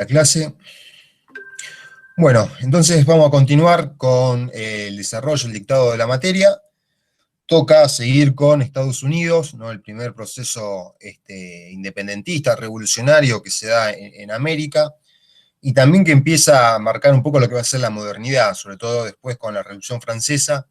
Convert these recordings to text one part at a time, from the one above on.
La clase. Bueno, entonces vamos a continuar con el desarrollo, el dictado de la materia. Toca seguir con Estados Unidos, ¿no? El primer proceso independentista, revolucionario que se da en América, y también que empieza a marcar un poco lo que va a ser la modernidad, sobre todo después con la Revolución Francesa,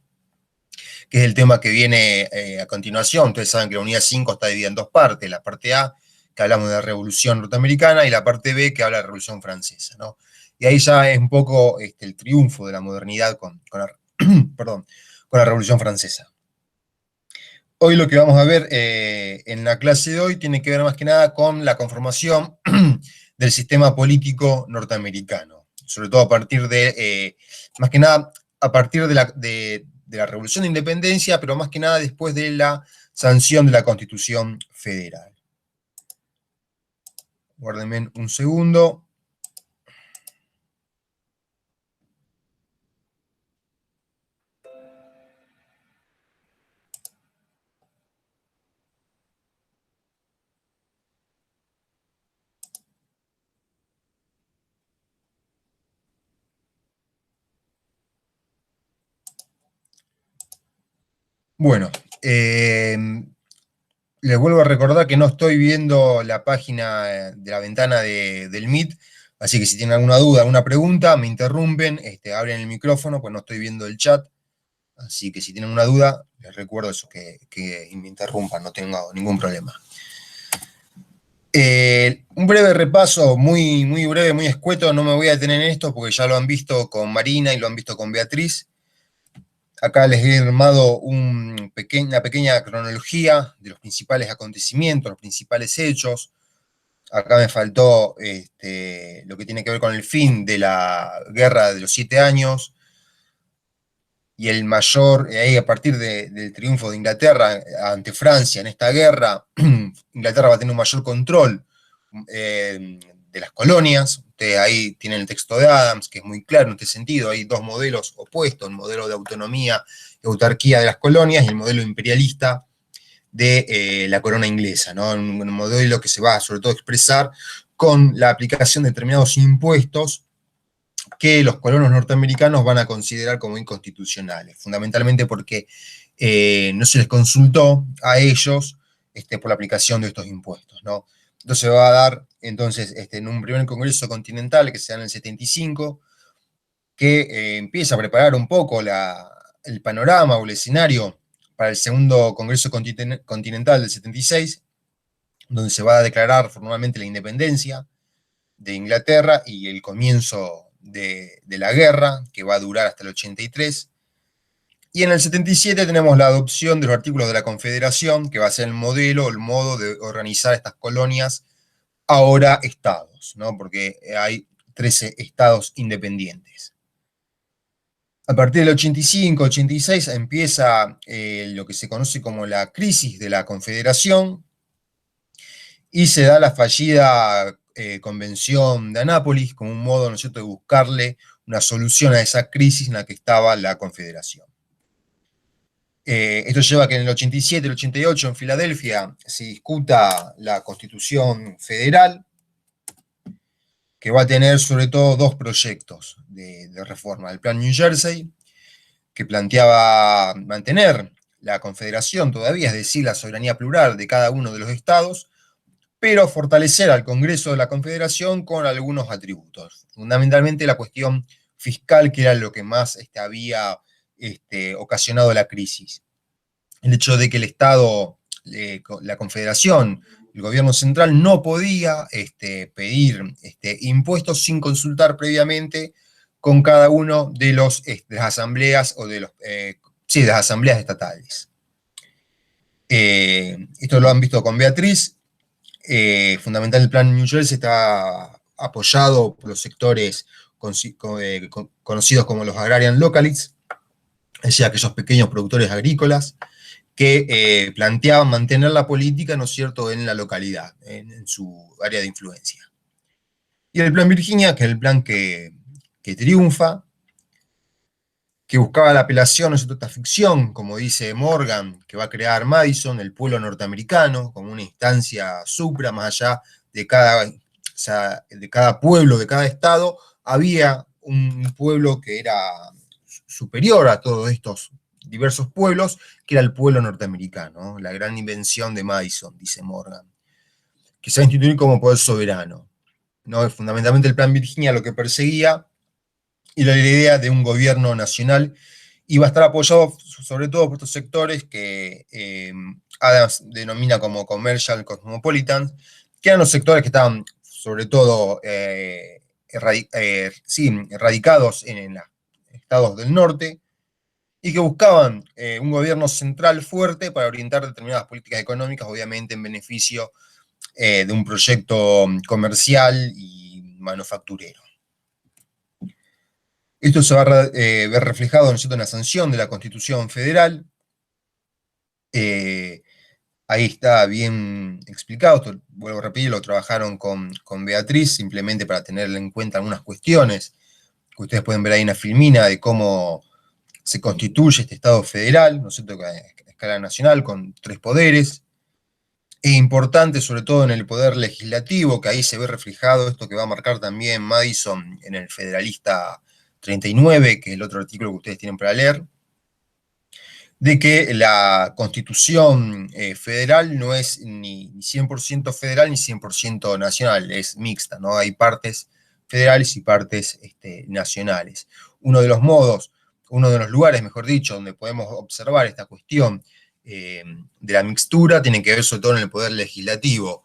que es el tema que viene a continuación. Ustedes saben que la unidad 5 está dividida en dos partes, la parte A, que hablamos de la Revolución Norteamericana, y la parte B, que habla de la Revolución Francesa, ¿no? Y ahí ya es un poco el triunfo de la modernidad con la, perdón, con la Revolución Francesa. Hoy lo que vamos a ver en la clase de hoy tiene que ver más que nada con la conformación del sistema político norteamericano, sobre todo a partir de, más que nada, a partir de la Revolución de Independencia, pero más que nada después de la sanción de la Constitución Federal. Guárdenme un segundo. Bueno, les vuelvo a recordar que no estoy viendo la página de la ventana del Meet, así que si tienen alguna duda, alguna pregunta, me interrumpen, abren el micrófono, pues no estoy viendo el chat. Así que si tienen una duda, les recuerdo eso, que me interrumpan, no tengo ningún problema. Un breve repaso, muy breve, muy escueto, no me voy a detener en esto porque ya lo han visto con Marina y lo han visto con Beatriz. Acá les he armado una pequeña cronología de los principales acontecimientos, los principales hechos. Acá me faltó lo que tiene que ver con el fin de la Guerra de los 7 años, y el mayor, ahí a partir del triunfo de Inglaterra ante Francia en esta guerra, Inglaterra va a tener un mayor control de las colonias. Ustedes ahí tienen el texto de Adams, que es muy claro en este sentido. Hay dos modelos opuestos, el modelo de autonomía y autarquía de las colonias y el modelo imperialista de la corona inglesa, ¿no? Un modelo que se va sobre todo a expresar con la aplicación de determinados impuestos que los colonos norteamericanos van a considerar como inconstitucionales, fundamentalmente porque no se les consultó a ellos por la aplicación de estos impuestos, ¿no? Entonces se va a dar, entonces, en un primer congreso continental que se da en el 75, que empieza a preparar un poco el panorama o el escenario para el segundo congreso continental del 76, donde se va a declarar formalmente la independencia de Inglaterra y el comienzo de la guerra, que va a durar hasta el 83. Y en el 77 tenemos la adopción de los artículos de la Confederación, que va a ser el modelo, el modo de organizar estas colonias, ahora estados, ¿no? Porque hay 13 estados independientes. A partir del 85-86 empieza lo que se conoce como la crisis de la Confederación, y se da la fallida Convención de Anápolis como un modo, ¿no es cierto?, de buscarle una solución a esa crisis en la que estaba la Confederación. Esto lleva a que en el 87 y el 88 en Filadelfia se discuta la Constitución Federal, que va a tener sobre todo dos proyectos de reforma. El Plan New Jersey, que planteaba mantener la Confederación todavía, es decir, la soberanía plural de cada uno de los estados, pero fortalecer al Congreso de la Confederación con algunos atributos. Fundamentalmente la cuestión fiscal, que era lo que más había ocasionado la crisis. El hecho de que el Estado, la Confederación, el gobierno central no podía pedir impuestos sin consultar previamente con cada uno de las asambleas o de las asambleas estatales. Esto lo han visto con Beatriz. Fundamental el plan New Jersey está apoyado por los sectores conocidos como los agrarian localists, es decir, aquellos pequeños productores agrícolas que planteaban mantener la política, ¿no es cierto?, en la localidad, en su área de influencia. Y el plan Virginia, que es el plan que triunfa, que buscaba la apelación, ¿no es cierto?, esta ficción, como dice Morgan, que va a crear Madison, el pueblo norteamericano, como una instancia supra, más allá de cada sea, de cada pueblo, de cada estado, había un pueblo que era superior a todos estos diversos pueblos, que era el pueblo norteamericano, ¿no? La gran invención de Madison, dice Morgan, que se va a instituir como poder soberano, ¿no? Fundamentalmente el Plan Virginia lo que perseguía y la idea de un gobierno nacional iba a estar apoyado sobre todo por estos sectores que Adams denomina como commercial cosmopolitan, que eran los sectores que estaban sobre todo radicados en los estados del norte y que buscaban un gobierno central fuerte para orientar determinadas políticas económicas, obviamente en beneficio de un proyecto comercial y manufacturero. Esto se va a ver reflejado, ¿no es cierto?, en la sanción de la Constitución Federal. Ahí está bien explicado, esto, vuelvo a repetir, lo trabajaron con Beatriz, simplemente para tener en cuenta algunas cuestiones, que ustedes pueden ver ahí en la filmina, de cómo se constituye este Estado federal, ¿no es cierto?, a escala nacional, con 3 poderes. Es importante, sobre todo en el poder legislativo, que ahí se ve reflejado esto que va a marcar también Madison en el Federalista 39, que es el otro artículo que ustedes tienen para leer, de que la Constitución federal no es ni 100% federal ni 100% nacional, es mixta, ¿no? Hay partes federales y partes nacionales. Uno de los modos, uno de los lugares, mejor dicho, donde podemos observar esta cuestión de la mixtura tiene que ver sobre todo en el poder legislativo,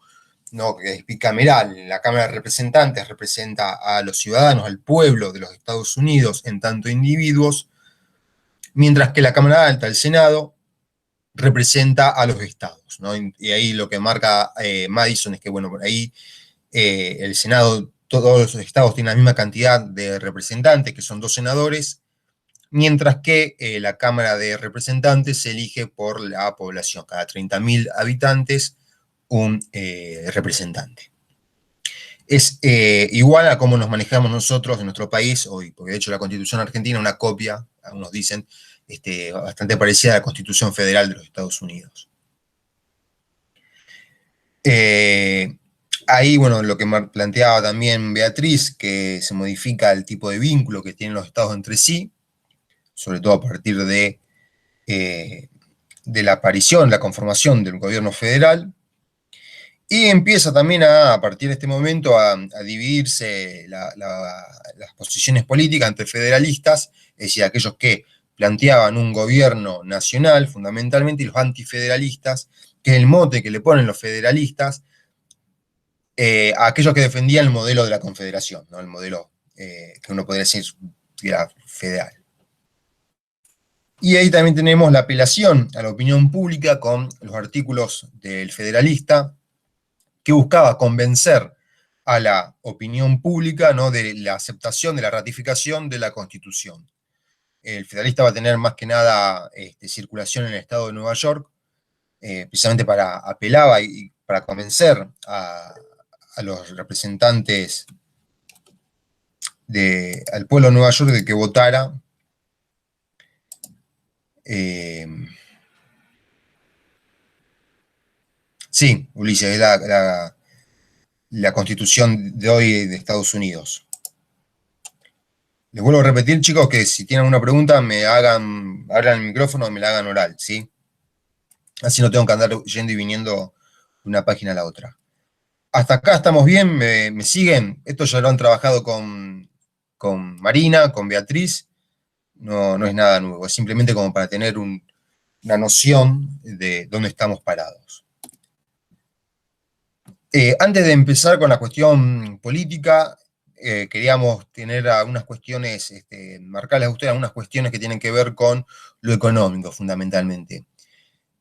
¿no?, que es bicameral. La Cámara de Representantes representa a los ciudadanos, al pueblo de los Estados Unidos en tanto individuos, mientras que la Cámara Alta, el Senado, representa a los estados, ¿no? Y ahí lo que marca Madison es que, bueno, por ahí el Senado, todos los estados tienen la misma cantidad de representantes, que son 2 senadores, mientras que la Cámara de Representantes se elige por la población, cada 30.000 habitantes, un representante. Es igual a cómo nos manejamos nosotros en nuestro país hoy, porque de hecho la Constitución argentina es una copia, algunos dicen, bastante parecida a la Constitución Federal de los Estados Unidos. Ahí, bueno, lo que planteaba también Beatriz, que se modifica el tipo de vínculo que tienen los estados entre sí, sobre todo a partir de la aparición, la conformación del gobierno federal, y empieza también a partir de este momento a dividirse las posiciones políticas entre federalistas, es decir, aquellos que planteaban un gobierno nacional fundamentalmente, y los antifederalistas, que es el mote que le ponen los federalistas a aquellos que defendían el modelo de la confederación, ¿no?, el modelo que uno podría decir que era federal. Y ahí también tenemos la apelación a la opinión pública con los artículos del Federalista, que buscaba convencer a la opinión pública, ¿no?, de la aceptación, de la ratificación de la Constitución. El Federalista va a tener más que nada circulación en el estado de Nueva York, precisamente para apelar y para convencer a los representantes al pueblo de Nueva York de que votara sí, Ulises, es la Constitución de hoy de Estados Unidos. Les vuelvo a repetir, chicos, que si tienen alguna pregunta, abran el micrófono y me la hagan oral, ¿sí? Así no tengo que andar yendo y viniendo de una página a la otra. Hasta acá estamos bien, ¿me siguen? Esto ya lo han trabajado con Marina, con Beatriz, no es nada nuevo, es simplemente como para tener una noción de dónde estamos parados. Antes de empezar con la cuestión política, queríamos tener algunas cuestiones, marcarles a ustedes algunas cuestiones que tienen que ver con lo económico, fundamentalmente.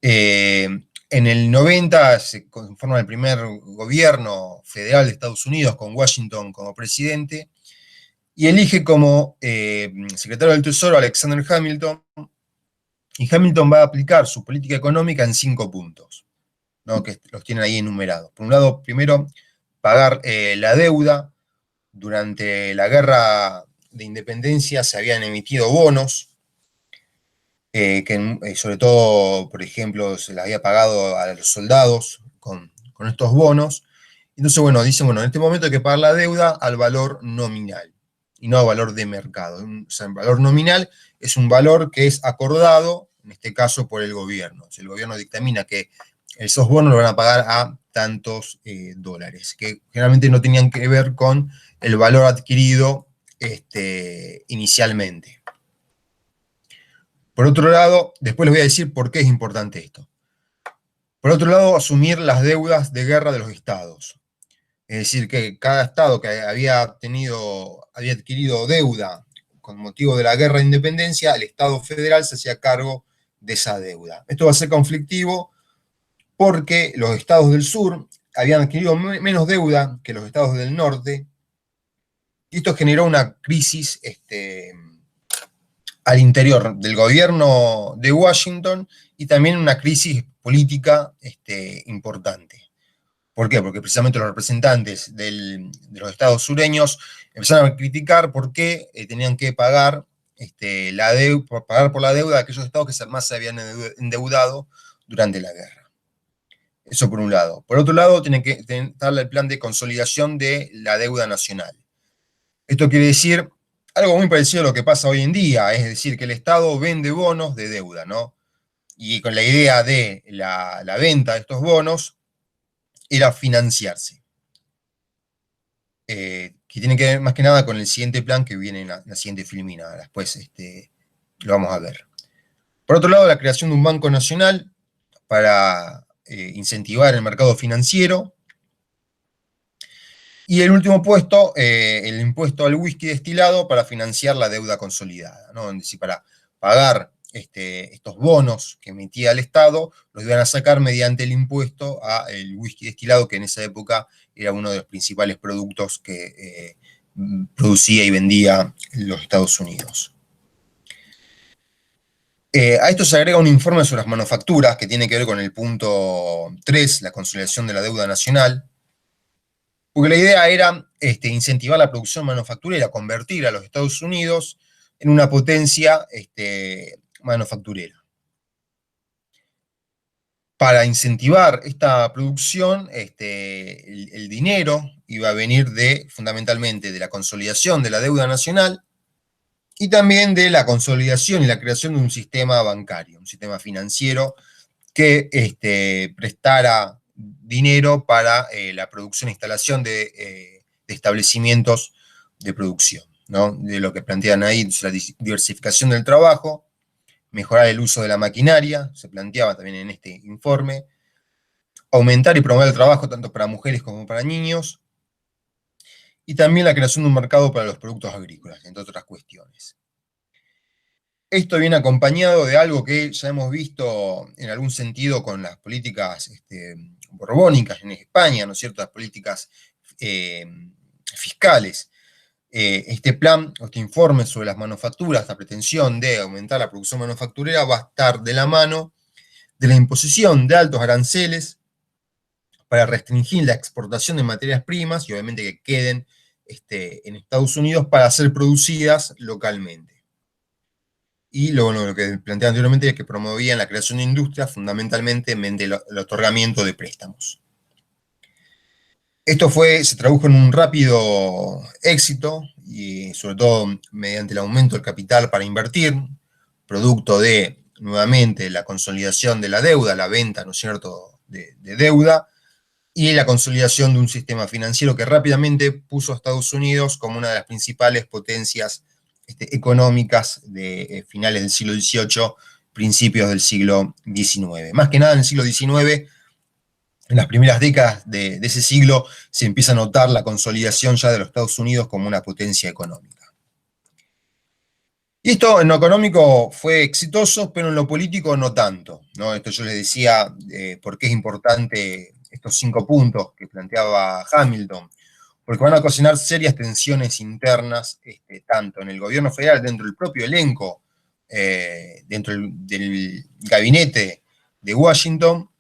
En el 90 se conforma el primer gobierno federal de Estados Unidos con Washington como presidente y elige como secretario del Tesoro a Alexander Hamilton, y Hamilton va a aplicar su política económica en 5 puntos, ¿no?, que los tienen ahí enumerados. Por un lado, primero, pagar la deuda. Durante la guerra de independencia se habían emitido bonos, que sobre todo, por ejemplo, se les había pagado a los soldados con estos bonos, Entonces, bueno, dicen, bueno, en este momento hay que pagar la deuda al valor nominal y no al valor de mercado. O sea, el valor nominal es un valor que es acordado, en este caso, por el gobierno. Si el gobierno dictamina que esos bonos lo van a pagar a tantos dólares, que generalmente no tenían que ver con el valor adquirido inicialmente. Por otro lado, después les voy a decir por qué es importante esto. Por otro lado, asumir las deudas de guerra de los estados. Es decir, que cada estado que había adquirido deuda con motivo de la guerra de independencia, el Estado federal se hacía cargo de esa deuda. Esto va a ser conflictivo porque los estados del sur habían adquirido menos deuda que los estados del norte, y esto generó una crisis al interior del gobierno de Washington y también una crisis política importante. ¿Por qué? Porque precisamente los representantes de los estados sureños empezaron a criticar por qué tenían que pagar, pagar por la deuda de aquellos estados que más se habían endeudado durante la guerra. Eso por un lado. Por otro lado, tienen que estar el plan de consolidación de la deuda nacional. Esto quiere decir algo muy parecido a lo que pasa hoy en día, es decir, que el Estado vende bonos de deuda, ¿no? Y con la idea de la venta de estos bonos era financiarse. Que tiene que ver más que nada con el siguiente plan que viene en la siguiente filmina. Después lo vamos a ver. Por otro lado, la creación de un banco nacional para incentivar el mercado financiero. Y el último puesto, el impuesto al whisky destilado para financiar la deuda consolidada, ¿no? Es decir, para pagar estos bonos que emitía el Estado, los iban a sacar mediante el impuesto al whisky destilado, que en esa época era uno de los principales productos que producía y vendía los Estados Unidos. A esto se agrega un informe sobre las manufacturas, que tiene que ver con el punto 3, la consolidación de la deuda nacional, porque la idea era incentivar la producción manufacturera, convertir a los Estados Unidos en una potencia manufacturera. Para incentivar esta producción, el dinero iba a venir fundamentalmente de la consolidación de la deuda nacional y también de la consolidación y la creación de un sistema bancario, un sistema financiero que prestara dinero para la producción e instalación de establecimientos de producción, ¿no? De lo que plantean ahí, la diversificación del trabajo, mejorar el uso de la maquinaria, se planteaba también en este informe, aumentar y promover el trabajo tanto para mujeres como para niños, y también la creación de un mercado para los productos agrícolas, entre otras cuestiones. Esto viene acompañado de algo que ya hemos visto en algún sentido con las políticas borbónicas en España, ¿no es cierto?, las políticas fiscales. Este plan, este informe sobre las manufacturas, esta pretensión de aumentar la producción manufacturera, va a estar de la mano de la imposición de altos aranceles para restringir la exportación de materias primas y obviamente que queden en Estados Unidos para ser producidas localmente. Y lo que planteé anteriormente es que promovían la creación de industrias fundamentalmente mediante el otorgamiento de préstamos. Esto se tradujo en un rápido éxito, y sobre todo mediante el aumento del capital para invertir, producto de, nuevamente, la consolidación de la deuda, la venta, ¿no es cierto?, de deuda, y la consolidación de un sistema financiero que rápidamente puso a Estados Unidos como una de las principales potencias económicas de finales del siglo XVIII, principios del siglo XIX. Más que nada en el siglo XIX, en las primeras décadas de ese siglo, se empieza a notar la consolidación ya de los Estados Unidos como una potencia económica. Y esto en lo económico fue exitoso, pero en lo político no tanto, ¿no? Esto yo les decía por qué es importante estos 5 puntos que planteaba Hamilton, porque van a ocasionar serias tensiones internas, tanto en el gobierno federal, dentro del propio elenco, dentro del gabinete de Washington,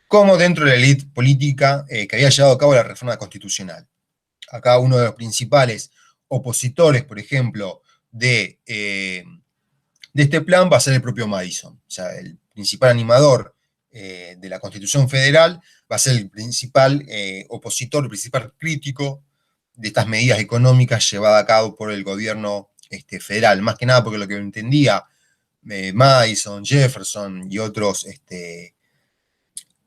como dentro de la élite política que había llevado a cabo la reforma constitucional. Acá uno de los principales opositores, por ejemplo, de este plan va a ser el propio Madison. O sea, el principal animador de la Constitución Federal, va a ser el principal opositor, el principal crítico de estas medidas económicas llevadas a cabo por el gobierno federal, más que nada porque lo que entendía Madison, Jefferson y otros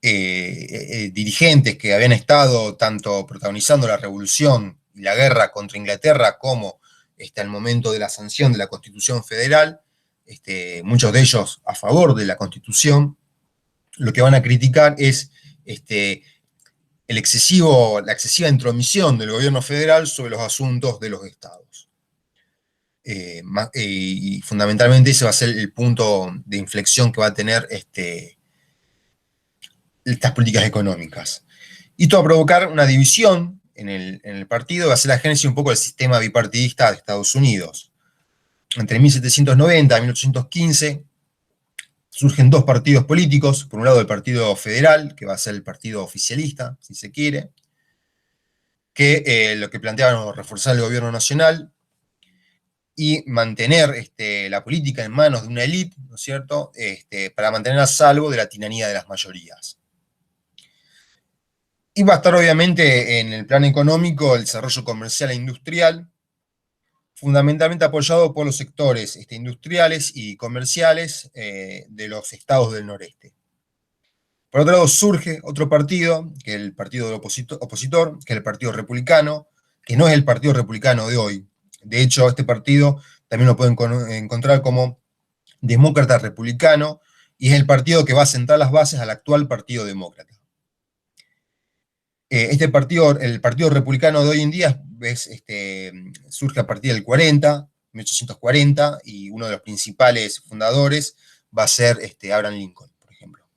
dirigentes que habían estado tanto protagonizando la revolución y la guerra contra Inglaterra como al momento de la sanción de la Constitución Federal, muchos de ellos a favor de la Constitución, lo que van a criticar es la excesiva intromisión del gobierno federal sobre los asuntos de los estados. Y fundamentalmente ese va a ser el punto de inflexión que va a tener estas políticas económicas. Y esto va a provocar una división en el partido, va a ser la génesis un poco del sistema bipartidista de Estados Unidos. Entre 1790 y 1815 surgen dos partidos políticos, por un lado el Partido Federal, que va a ser el partido oficialista, si se quiere, que lo que planteaban es reforzar el gobierno nacional y mantener la política en manos de una élite, ¿no es cierto?, para mantener a salvo de la tiranía de las mayorías. Y va a estar obviamente en el plano económico el desarrollo comercial e industrial, fundamentalmente apoyado por los sectores industriales y comerciales de los estados del noreste. Por otro lado, surge otro partido, que es el partido del opositor, que es el Partido Republicano, que no es el Partido Republicano de hoy. De hecho, este partido también lo pueden encontrar como demócrata republicano, y es el partido que va a sentar las bases al actual Partido Demócrata. Este partido, el Partido Republicano de hoy en día, surge a partir del 1840, y uno de los principales fundadores va a ser Abraham Lincoln, por ejemplo.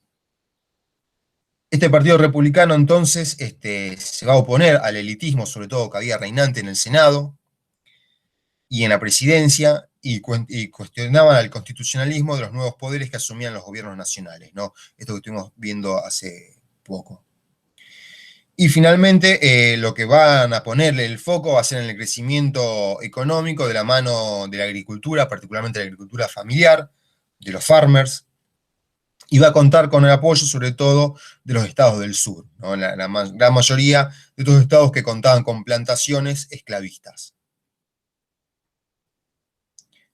Este Partido Republicano, entonces, se va a oponer al elitismo, sobre todo que había reinante en el Senado y en la presidencia, y cuestionaban al constitucionalismo de los nuevos poderes que asumían los gobiernos nacionales, ¿no? Esto que estuvimos viendo hace poco. Y finalmente, lo que van a ponerle el foco va a ser en el crecimiento económico de la mano de la agricultura, particularmente la agricultura familiar, de los farmers, y va a contar con el apoyo sobre todo de los estados del sur, ¿no? La gran mayoría de estos estados que contaban con plantaciones esclavistas.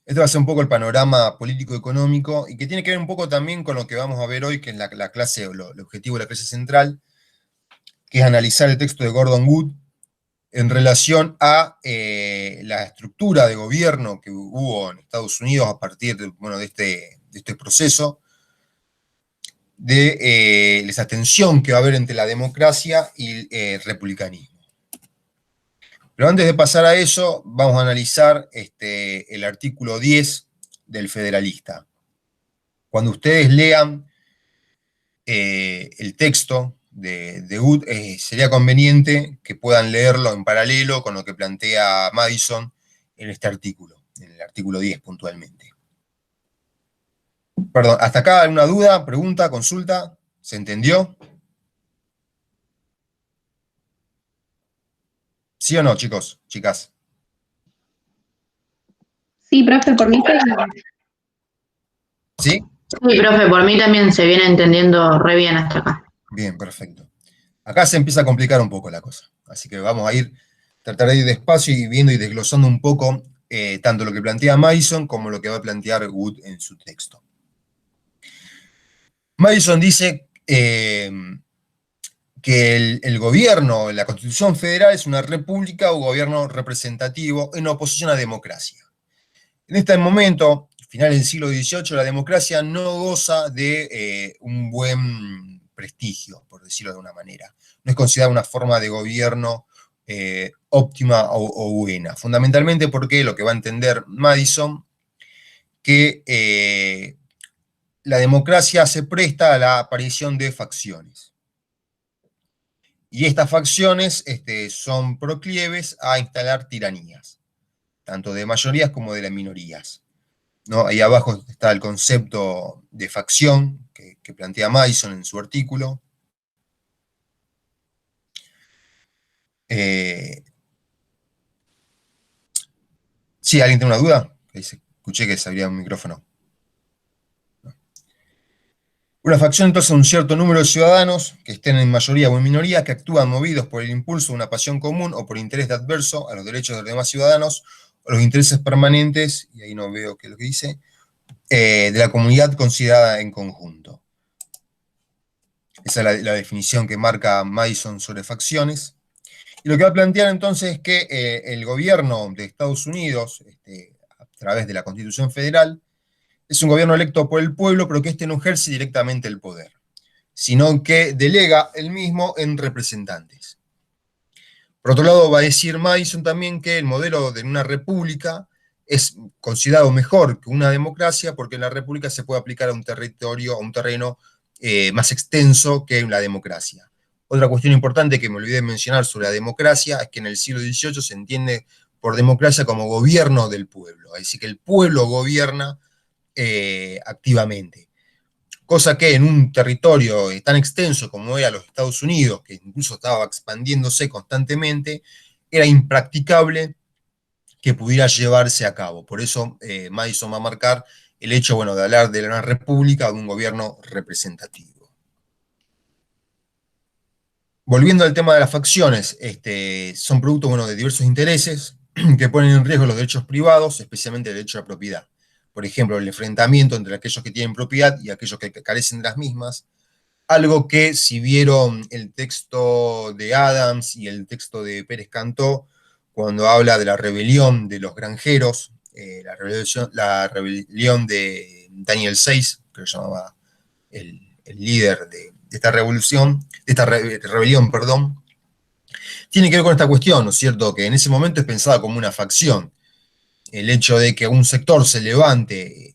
Este va a ser un poco el panorama político-económico, y que tiene que ver un poco también con lo que vamos a ver hoy, que es la clase, o el objetivo de la clase central, que es analizar el texto de Gordon Wood en relación a la estructura de gobierno que hubo en Estados Unidos a partir de, de este proceso, de esa tensión que va a haber entre la democracia y el republicanismo. Pero antes de pasar a eso, vamos a analizar el artículo 10 del Federalista. Cuando ustedes lean el texto de Wood, sería conveniente que puedan leerlo en paralelo con lo que plantea Madison en este artículo, en el artículo 10 puntualmente. Perdón, ¿hasta acá alguna duda, pregunta, consulta? ¿Se entendió? ¿Sí o no, chicos, chicas? Sí, profe, por mí ¿Sí? Sí, profe, por mí también se viene entendiendo re bien hasta acá. Bien, perfecto. Acá se empieza a complicar un poco la cosa, así que vamos a tratar de ir despacio y viendo y desglosando un poco tanto lo que plantea Madison como lo que va a plantear Wood en su texto. Madison dice que el gobierno, la Constitución Federal, es una república o gobierno representativo en oposición a la democracia. En este momento, finales del siglo XVIII, la democracia no goza de un buen prestigio, por decirlo de una manera. No es considerada una forma de gobierno óptima o buena. Fundamentalmente porque lo que va a entender Madison, que la democracia se presta a la aparición de facciones. Y estas facciones son proclives a instalar tiranías, tanto de mayorías como de las minorías, ¿no? Ahí abajo está el concepto de facción que plantea Madison en su artículo. ¿Sí? ¿Alguien tiene una duda? Escuché que se abría un micrófono. Una facción entonces un cierto número de ciudadanos, que estén en mayoría o en minoría, que actúan movidos por el impulso de una pasión común o por interés adverso a los derechos de los demás ciudadanos o los intereses permanentes, y ahí no veo qué es lo que dice, de la comunidad considerada en conjunto. Esa es la definición que marca Madison sobre facciones. Y lo que va a plantear entonces es que el gobierno de Estados Unidos, a través de la Constitución Federal, es un gobierno electo por el pueblo, pero que este no ejerce directamente el poder, sino que delega el mismo en representantes. Por otro lado, va a decir Madison también que el modelo de una república es considerado mejor que una democracia porque en la república se puede aplicar a un territorio, a un terreno más extenso que la democracia. Otra cuestión importante que me olvidé de mencionar sobre la democracia es que en el siglo XVIII se entiende por democracia como gobierno del pueblo, es decir, que el pueblo gobierna activamente. Cosa que en un territorio tan extenso como era los Estados Unidos, que incluso estaba expandiéndose constantemente, era impracticable que pudiera llevarse a cabo. Por eso Madison va a marcar el hecho, bueno, de hablar de una república, de un gobierno representativo. Volviendo al tema de las facciones, son producto, bueno, de diversos intereses que ponen en riesgo los derechos privados, especialmente el derecho a la propiedad. Por ejemplo, el enfrentamiento entre aquellos que tienen propiedad y aquellos que carecen de las mismas, algo que si vieron el texto de Adams y el texto de Pérez Cantó, cuando habla de la rebelión de los granjeros, la rebelión de Daniel Seyss, que lo llamaba el líder de esta revolución, de esta rebelión, perdón, tiene que ver con esta cuestión, ¿no es cierto? Que en ese momento es pensada como una facción. El hecho de que un sector se levante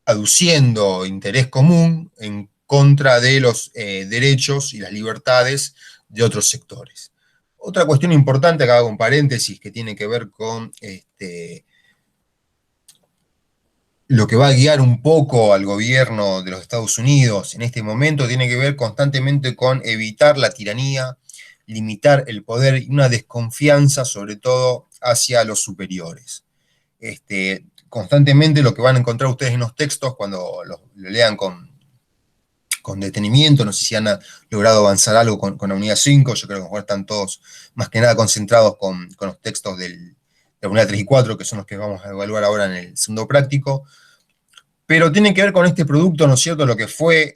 aduciendo interés común en contra de los derechos y las libertades de otros sectores. Otra cuestión importante, acá hago un paréntesis, que tiene que ver con lo que va a guiar un poco al gobierno de los Estados Unidos en este momento, tiene que ver constantemente con evitar la tiranía, limitar el poder y una desconfianza, sobre todo, hacia los superiores. Constantemente lo que van a encontrar ustedes en los textos, cuando lo lean con detenimiento, no sé si han logrado avanzar algo con la unidad 5, yo creo que a lo mejor están todos más que nada concentrados con los textos de la unidad 3 y 4, que son los que vamos a evaluar ahora en el segundo práctico, pero tiene que ver con este producto, ¿no es cierto?, lo que fue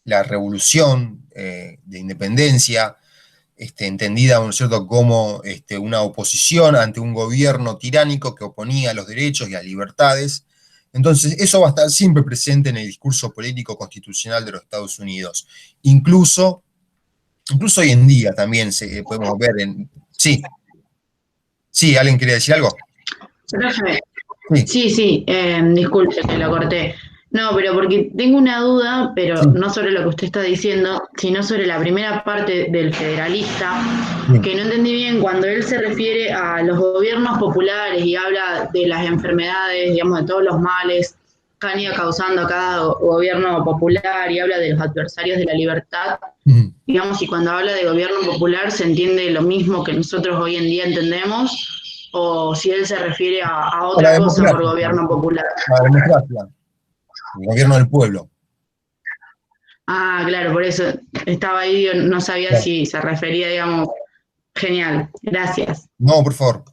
la revolución de independencia, entendida, ¿no es cierto?, como una oposición ante un gobierno tiránico que oponía a los derechos y a las libertades. Entonces, eso va a estar siempre presente en el discurso político constitucional de los Estados Unidos. Incluso hoy en día también podemos ver Sí. Sí, ¿alguien quería decir algo? Profe, sí, disculpe que lo corté. No, pero porque tengo una duda, pero Sí. no sobre lo que usted está diciendo, sino sobre la primera parte del federalista, que no entendí bien cuando él se refiere a los gobiernos populares y habla de las enfermedades, digamos, de todos los males que han ido causando a cada gobierno popular y habla de los adversarios de la libertad. Digamos, y cuando habla de gobierno popular se entiende lo mismo que nosotros hoy en día entendemos, o si él se refiere a otra cosa por gobierno popular. A la democracia, el gobierno del pueblo. Ah, claro, por eso estaba ahí, no sabía si se refería, digamos, genial, gracias. No, por favor.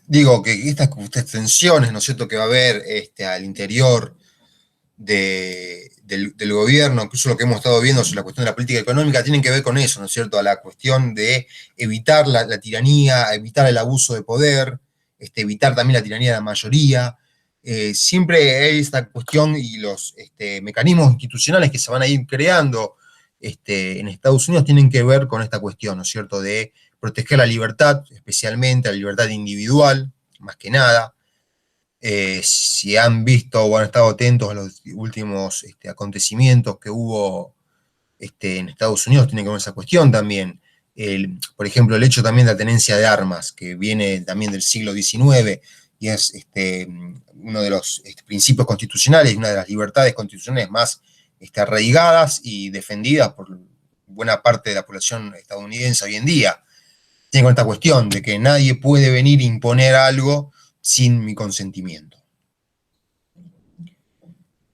Digo que estas tensiones, ¿no es cierto?, que va a haber al interior del gobierno, incluso lo que hemos estado viendo sobre la cuestión de la política económica, tienen que ver con eso, ¿no es cierto?, a la cuestión de evitar la tiranía, evitar el abuso de poder, evitar también la tiranía de la mayoría. Siempre hay esta cuestión y los mecanismos institucionales que se van a ir creando en Estados Unidos tienen que ver con esta cuestión, ¿no es cierto?, de proteger la libertad, especialmente la libertad individual, más que nada. Si han visto o han estado atentos a los últimos acontecimientos que hubo en Estados Unidos, tiene que ver con esa cuestión también. Por ejemplo, el hecho también de la tenencia de armas, que viene también del siglo XIX, y es uno de los principios constitucionales, una de las libertades constitucionales más arraigadas y defendidas por buena parte de la población estadounidense hoy en día. Tiene con esta cuestión de que nadie puede venir a imponer algo sin mi consentimiento.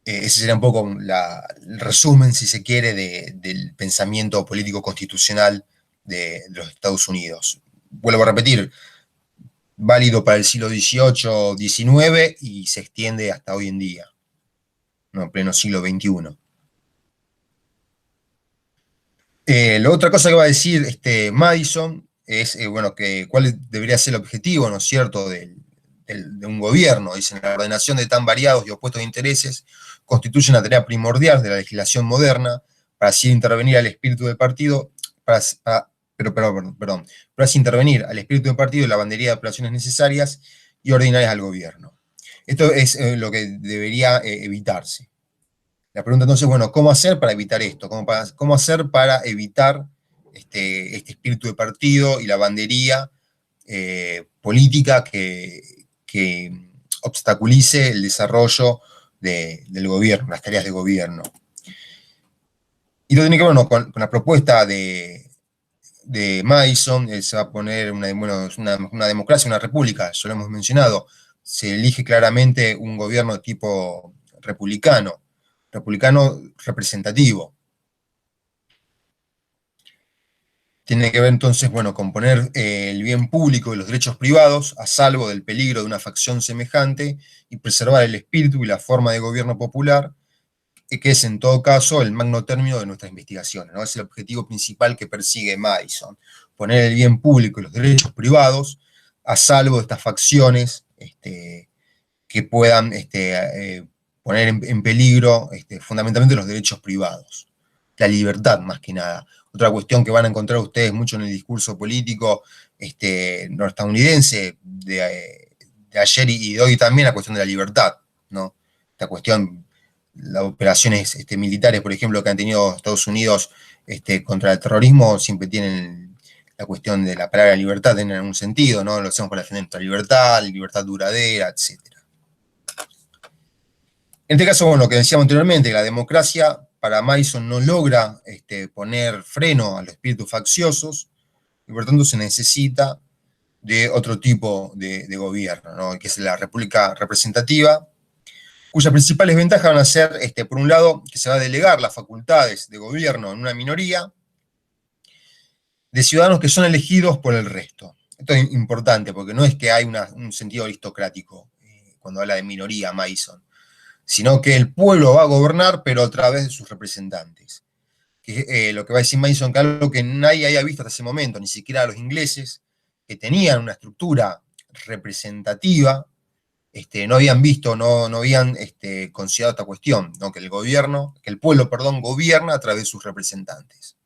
Ese sería un poco el resumen, si se quiere, del pensamiento político constitucional de los Estados Unidos. Vuelvo a repetir, válido para el siglo XVIII, XIX y se extiende hasta hoy en día, ¿no? En pleno siglo XXI. La otra cosa que va a decir Madison es, bueno, cuál debería ser el objetivo, ¿no es cierto?, de un gobierno. Dicen, la ordenación de tan variados y opuestos intereses constituye una tarea primordial de la legislación moderna para así intervenir al espíritu del partido, para así intervenir al espíritu del partido y la bandería de operaciones necesarias y ordinarias al gobierno. Esto es lo que debería evitarse. La pregunta entonces, bueno, ¿cómo hacer para evitar esto? ¿Cómo hacer para evitar este espíritu de partido y la bandería política que obstaculice el desarrollo del gobierno, las tareas de gobierno? Y lo tiene que ver, bueno, con la propuesta de Madison. Se va a poner una democracia, una república, ya lo hemos mencionado. Se elige claramente un gobierno de tipo republicano representativo. Tiene que ver entonces, bueno, con poner el bien público y los derechos privados a salvo del peligro de una facción semejante y preservar el espíritu y la forma de gobierno popular, que es en todo caso el magno término de nuestras investigaciones, ¿no? Es el objetivo principal que persigue Madison, poner el bien público y los derechos privados a salvo de estas facciones que puedan poner en peligro fundamentalmente los derechos privados, la libertad más que nada. Otra cuestión que van a encontrar ustedes mucho en el discurso político norestadounidense de ayer y de hoy también, la cuestión de la libertad, ¿no? Esta cuestión, las operaciones militares, por ejemplo, que han tenido Estados Unidos contra el terrorismo, siempre tienen la cuestión de la palabra libertad en algún sentido, ¿no? Lo hacemos para defender nuestra libertad duradera, etc. En este caso, bueno, lo que decíamos anteriormente, la democracia para Madison no logra poner freno a los espíritus facciosos y por tanto se necesita de otro tipo de gobierno, ¿no? Que es la república representativa, cuyas principales ventajas van a ser, por un lado, que se va a delegar las facultades de gobierno en una minoría de ciudadanos que son elegidos por el resto. Esto es importante porque no es que hay un sentido aristocrático cuando habla de minoría Madison, sino que el pueblo va a gobernar, pero a través de sus representantes. Lo que va a decir Madison, que algo que nadie haya visto hasta ese momento, ni siquiera los ingleses, que tenían una estructura representativa, no habían visto, no habían considerado esta cuestión, ¿no? Que el pueblo, gobierna a través de sus representantes.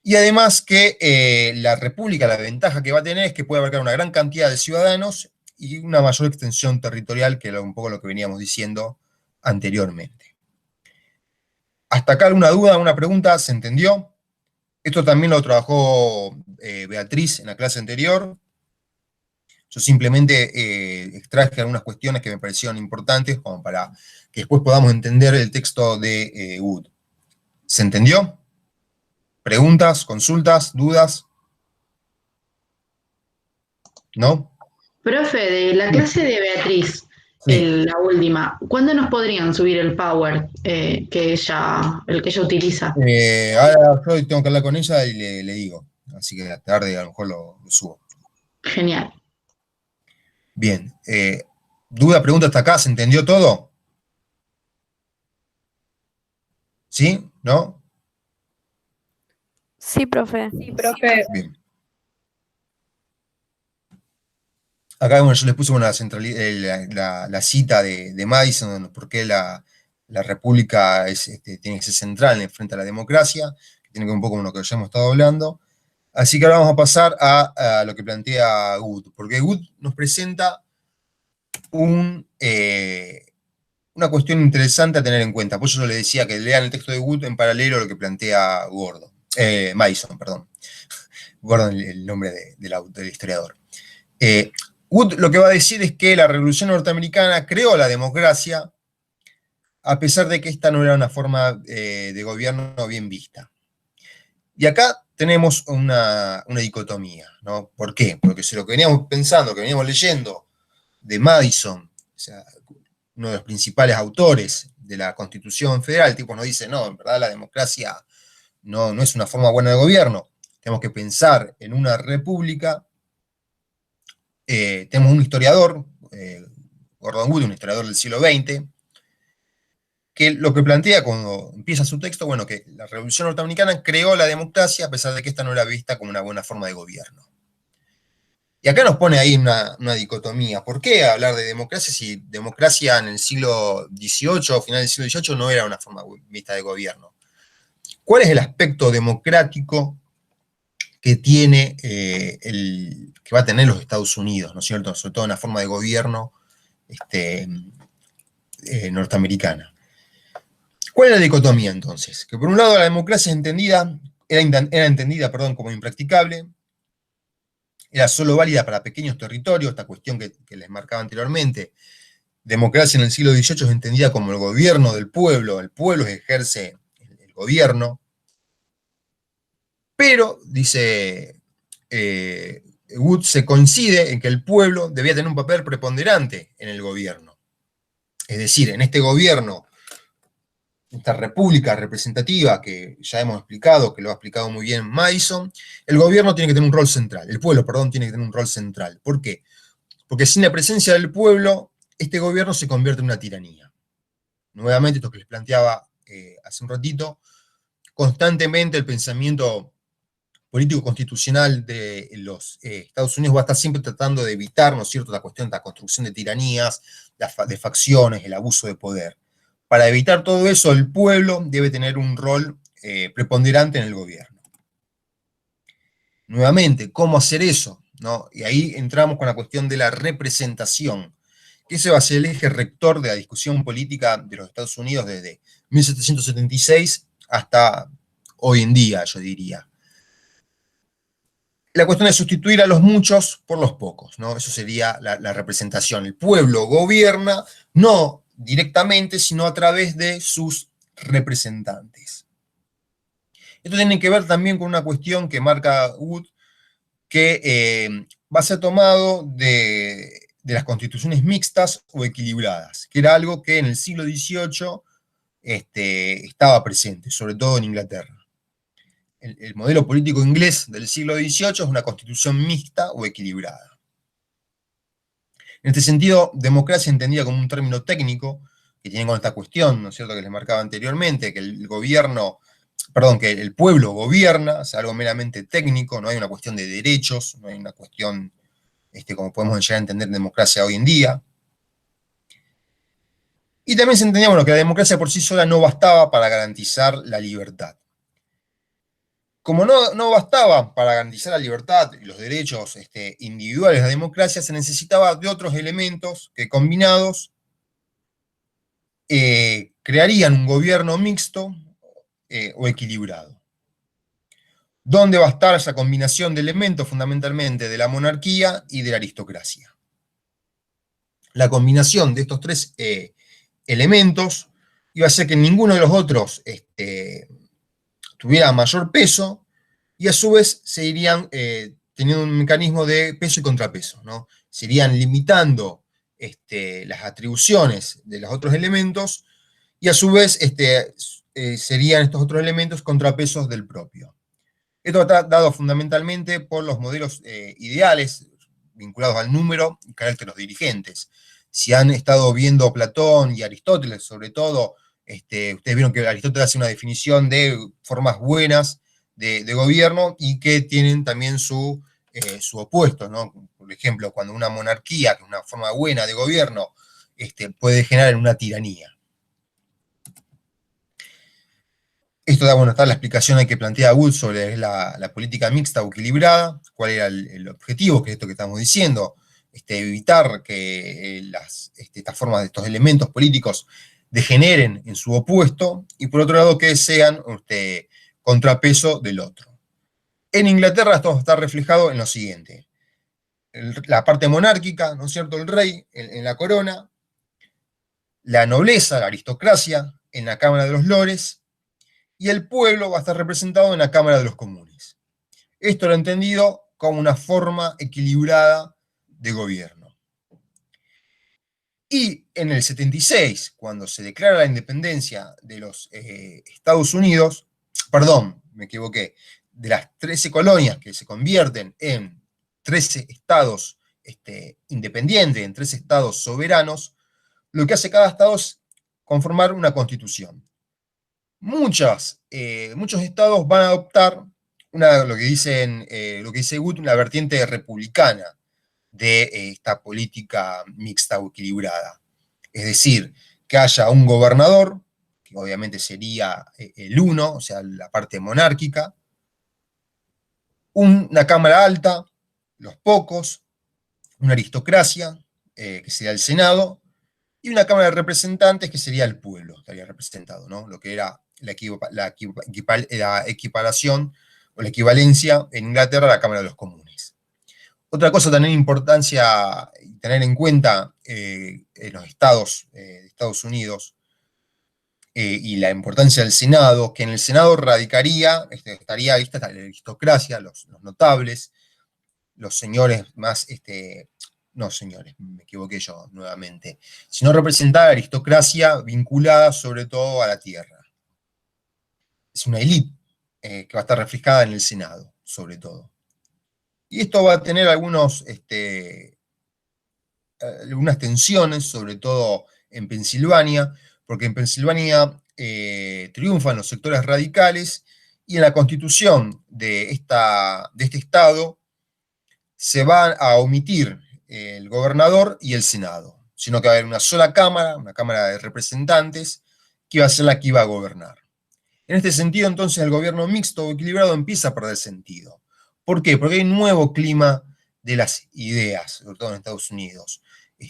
Y además que la república, la ventaja que va a tener es que puede abarcar una gran cantidad de ciudadanos y una mayor extensión territorial, que era un poco lo que veníamos diciendo anteriormente. ¿Hasta acá alguna duda, alguna pregunta? ¿Se entendió? Esto también lo trabajó Beatriz en la clase anterior. Yo simplemente extraje algunas cuestiones que me parecieron importantes como para que después podamos entender el texto de Wood. ¿Se entendió? ¿Preguntas, consultas, dudas? ¿No? Profe, de la clase de Beatriz, Sí. la última, ¿cuándo nos podrían subir el Power el que ella utiliza? Ahora yo tengo que hablar con ella y le digo. Así que a la tarde a lo mejor lo subo. Genial. Bien. ¿Duda, pregunta hasta acá? ¿Se entendió todo? ¿Sí? ¿No? Sí, profe. Bien. Acá, bueno, yo les puse la cita de Madison, por qué la república tiene que ser central frente a la democracia, que tiene que ver un poco con lo que ya hemos estado hablando. Así que ahora vamos a pasar a lo que plantea Wood, porque Wood nos presenta una cuestión interesante a tener en cuenta. Por eso yo le decía que lean el texto de Wood en paralelo a lo que plantea Madison, perdón. Gordon, el nombre del historiador. Wood lo que va a decir es que la Revolución Norteamericana creó la democracia, a pesar de que esta no era una forma de gobierno bien vista. Y acá tenemos una dicotomía, ¿no? ¿Por qué? Porque si lo que veníamos pensando, que veníamos leyendo de Madison, o sea, uno de los principales autores de la Constitución Federal, el tipo nos dice, no, en verdad la democracia no es una forma buena de gobierno, tenemos que pensar en una república. Tenemos un historiador, Gordon Wood, un historiador del siglo XX, que lo que plantea cuando empieza su texto, bueno, que la Revolución Norteamericana creó la democracia a pesar de que esta no era vista como una buena forma de gobierno. Y acá nos pone ahí una dicotomía. ¿Por qué hablar de democracia si democracia en el siglo XVIII, final del siglo XVIII, no era una forma vista de gobierno? ¿Cuál es el aspecto democrático que tiene que va a tener los Estados Unidos, ¿no es cierto? Sobre todo en la forma de gobierno norteamericana. ¿Cuál es la dicotomía entonces? Que por un lado la democracia era entendida como impracticable, era solo válida para pequeños territorios, esta cuestión que les marcaba anteriormente. Democracia en el siglo XVIII es entendida como el gobierno del pueblo, el pueblo ejerce el gobierno, pero, dice Wood, se coincide en que el pueblo debía tener un papel preponderante en el gobierno. Es decir, en este gobierno, esta república representativa que ya hemos explicado, que lo ha explicado muy bien Madison, el gobierno tiene que tener un rol central, el pueblo, perdón, tiene que tener un rol central. ¿Por qué? Porque sin la presencia del pueblo, este gobierno se convierte en una tiranía. Nuevamente, esto que les planteaba hace un ratito, constantemente el pensamiento político constitucional de los Estados Unidos va a estar siempre tratando de evitar, ¿no es cierto?, la cuestión de la construcción de tiranías, de facciones, el abuso de poder. Para evitar todo eso, el pueblo debe tener un rol preponderante en el gobierno. Nuevamente, ¿cómo hacer eso? ¿No? Y ahí entramos con la cuestión de la representación, que ese va a ser el eje rector de la discusión política de los Estados Unidos desde 1776 hasta hoy en día, yo diría. La cuestión es sustituir a los muchos por los pocos, ¿no? Eso sería la representación. El pueblo gobierna no directamente, sino a través de sus representantes. Esto tiene que ver también con una cuestión que marca Wood, que va a ser tomado de las constituciones mixtas o equilibradas, que era algo que en el siglo XVIII estaba presente, sobre todo en Inglaterra. El modelo político inglés del siglo XVIII es una constitución mixta o equilibrada. En este sentido, democracia entendida como un término técnico, que tiene con esta cuestión, ¿no es cierto?, que les marcaba anteriormente, que el pueblo gobierna, o sea, algo meramente técnico, no hay una cuestión de derechos, no hay una cuestión, como podemos llegar a entender democracia hoy en día. Y también se entendía, bueno, que la democracia por sí sola no bastaba para garantizar la libertad. Como no bastaba para garantizar la libertad y los derechos individuales de la democracia, se necesitaba de otros elementos que combinados crearían un gobierno mixto o equilibrado. ¿Dónde va a estar esa combinación de elementos fundamentalmente de la monarquía y de la aristocracia? La combinación de estos tres elementos iba a hacer que ninguno de los otros tuviera mayor peso, y a su vez se irían teniendo un mecanismo de peso y contrapeso, ¿no? Se irían limitando las atribuciones de los otros elementos, y a su vez serían estos otros elementos contrapesos del propio. Esto está dado fundamentalmente por los modelos ideales vinculados al número y carácter de los dirigentes. Si han estado viendo Platón y Aristóteles, sobre todo, ustedes vieron que Aristóteles hace una definición de formas buenas de gobierno y que tienen también su opuesto, ¿no? Por ejemplo, cuando una monarquía, que es una forma buena de gobierno, puede generar una tiranía. Esto está la explicación que plantea Wood sobre la política mixta o equilibrada, cuál era el objetivo, que es esto que estamos diciendo, evitar que estas formas de estos elementos políticos degeneren en su opuesto, y por otro lado que sean contrapeso del otro. En Inglaterra esto está reflejado en lo siguiente: la parte monárquica, ¿no es cierto?, el rey en la corona, la nobleza, la aristocracia, en la Cámara de los Lores, y el pueblo va a estar representado en la Cámara de los Comunes. Esto lo he entendido como una forma equilibrada de gobierno. Y en el 76, cuando se declara la independencia de los Estados Unidos, perdón, me equivoqué, de las 13 colonias que se convierten en 13 estados independientes, en 13 estados soberanos, lo que hace cada estado es conformar una constitución. Muchos estados van a adoptar lo que dice Wood, una vertiente republicana de esta política mixta o equilibrada. Es decir, que haya un gobernador, que obviamente sería el uno, o sea, la parte monárquica, una cámara alta, los pocos, una aristocracia, que sería el Senado, y una Cámara de Representantes, que sería el pueblo, estaría representado, ¿no? Lo que era la equiparación o la equivalencia en Inglaterra a la Cámara de los Comunes. Otra cosa también importancia tener en cuenta en los estados de Estados Unidos y la importancia del Senado, que en el Senado radicaría, estaría la aristocracia, los notables, los señores más, no señores, me equivoqué yo nuevamente, sino representar la aristocracia vinculada sobre todo a la tierra. Es una élite que va a estar reflejada en el Senado, sobre todo. Y esto va a tener algunas tensiones, sobre todo en Pensilvania, porque en Pensilvania triunfan los sectores radicales y en la constitución de este estado se van a omitir el gobernador y el Senado, sino que va a haber una sola cámara, una Cámara de Representantes, que va a ser la que iba a gobernar. En este sentido, entonces, el gobierno mixto o equilibrado empieza a perder sentido. ¿Por qué? Porque hay un nuevo clima de las ideas, sobre todo en Estados Unidos,